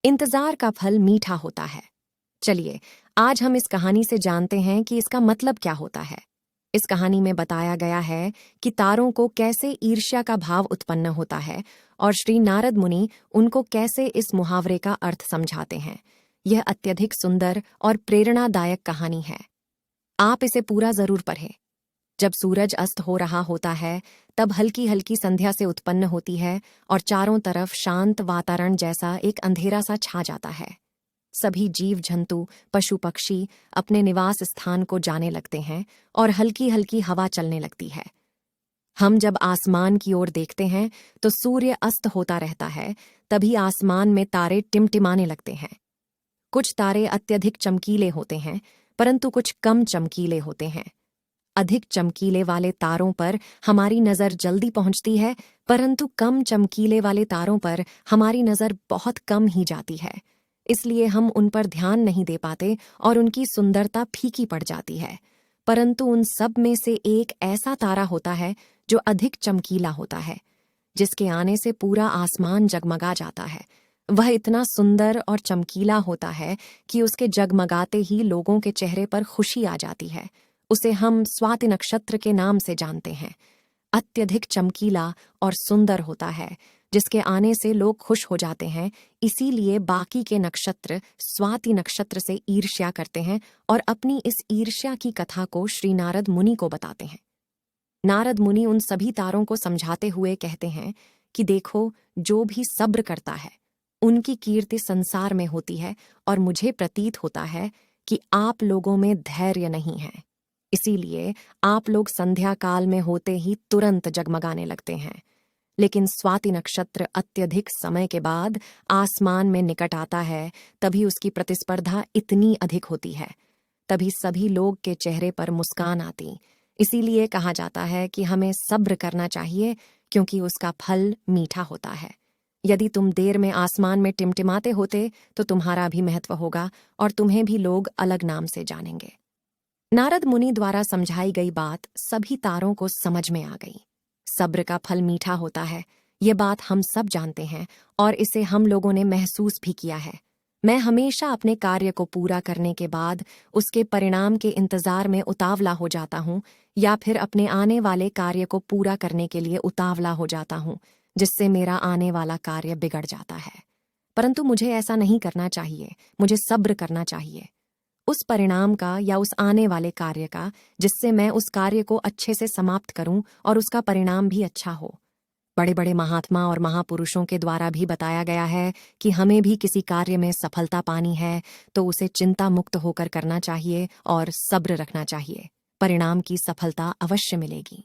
इंतजार का फल मीठा होता है। चलिए, आज हम इस कहानी से जानते हैं कि इसका मतलब क्या होता है। इस कहानी में बताया गया है कि तारों को कैसे ईर्ष्या का भाव उत्पन्न होता है और श्री नारद मुनि उनको कैसे इस मुहावरे का अर्थ समझाते हैं। यह अत्यधिक सुंदर और प्रेरणादायक कहानी है। आप इसे पूरा जरूर पढ़ें। जब सूरज अस्त हो रहा होता है, तब हल्की हल्की संध्या से उत्पन्न होती है और चारों तरफ शांत वातावरण जैसा एक अंधेरा सा छा जाता है। सभी जीव जंतु, पशु पक्षी अपने निवास स्थान को जाने लगते हैं और हल्की हल्की हवा चलने लगती है। हम जब आसमान की ओर देखते हैं तो सूर्य अस्त होता रहता है, तभी आसमान में तारे टिमटिमाने लगते हैं। कुछ तारे अत्यधिक चमकीले होते हैं, परंतु कुछ कम चमकीले होते हैं। अधिक चमकीले वाले तारों पर हमारी नजर जल्दी पहुंचती है, परंतु कम चमकीले वाले तारों पर हमारी नजर बहुत कम ही जाती है। इसलिए हम उन पर ध्यान नहीं दे पाते और उनकी सुंदरता फीकी पड़ जाती है। परंतु उन सब में से एक ऐसा तारा होता है जो अधिक चमकीला होता है, जिसके आने से पूरा आसमान जगमगा जाता है। वह इतना सुंदर और चमकीला होता है कि उसके जगमगाते ही लोगों के चेहरे पर खुशी आ जाती है। उसे हम स्वाति नक्षत्र के नाम से जानते हैं। अत्यधिक चमकीला और सुंदर होता है, जिसके आने से लोग खुश हो जाते हैं। इसीलिए बाकी के नक्षत्र स्वाति नक्षत्र से ईर्ष्या करते हैं और अपनी इस ईर्ष्या की कथा को श्री नारद मुनि को बताते हैं। नारद मुनि उन सभी तारों को समझाते हुए कहते हैं कि देखो, जो भी सब्र करता है उनकी कीर्ति संसार में होती है, और मुझे प्रतीत होता है कि आप लोगों में धैर्य नहीं है। इसीलिए आप लोग संध्या काल में होते ही तुरंत जगमगाने लगते हैं। लेकिन स्वाति नक्षत्र अत्यधिक समय के बाद आसमान में निकट आता है, तभी उसकी प्रतिस्पर्धा इतनी अधिक होती है। तभी सभी लोग के चेहरे पर मुस्कान आती। इसीलिए कहा जाता है कि हमें सब्र करना चाहिए, क्योंकि उसका फल मीठा होता है। यदि तुम देर में आसमान में टिमटिमाते होते तो तुम्हारा भी महत्व होगा और तुम्हें भी लोग अलग नाम से जानेंगे। नारद मुनि द्वारा समझाई गई बात सभी तारों को समझ में आ गई। सब्र का फल मीठा होता है, ये बात हम सब जानते हैं और इसे हम लोगों ने महसूस भी किया है। मैं हमेशा अपने कार्य को पूरा करने के बाद उसके परिणाम के इंतजार में उतावला हो जाता हूँ, या फिर अपने आने वाले कार्य को पूरा करने के लिए उतावला हो जाता हूँ, जिससे मेरा आने वाला कार्य बिगड़ जाता है। परंतु मुझे ऐसा नहीं करना चाहिए। मुझे सब्र करना चाहिए उस परिणाम का या उस आने वाले कार्य का, जिससे मैं उस कार्य को अच्छे से समाप्त करूं और उसका परिणाम भी अच्छा हो। बड़े बड़े महात्मा और महापुरुषों के द्वारा भी बताया गया है कि हमें भी किसी कार्य में सफलता पानी है तो उसे चिंता मुक्त होकर करना चाहिए और सब्र रखना चाहिए। परिणाम की सफलता अवश्य मिलेगी।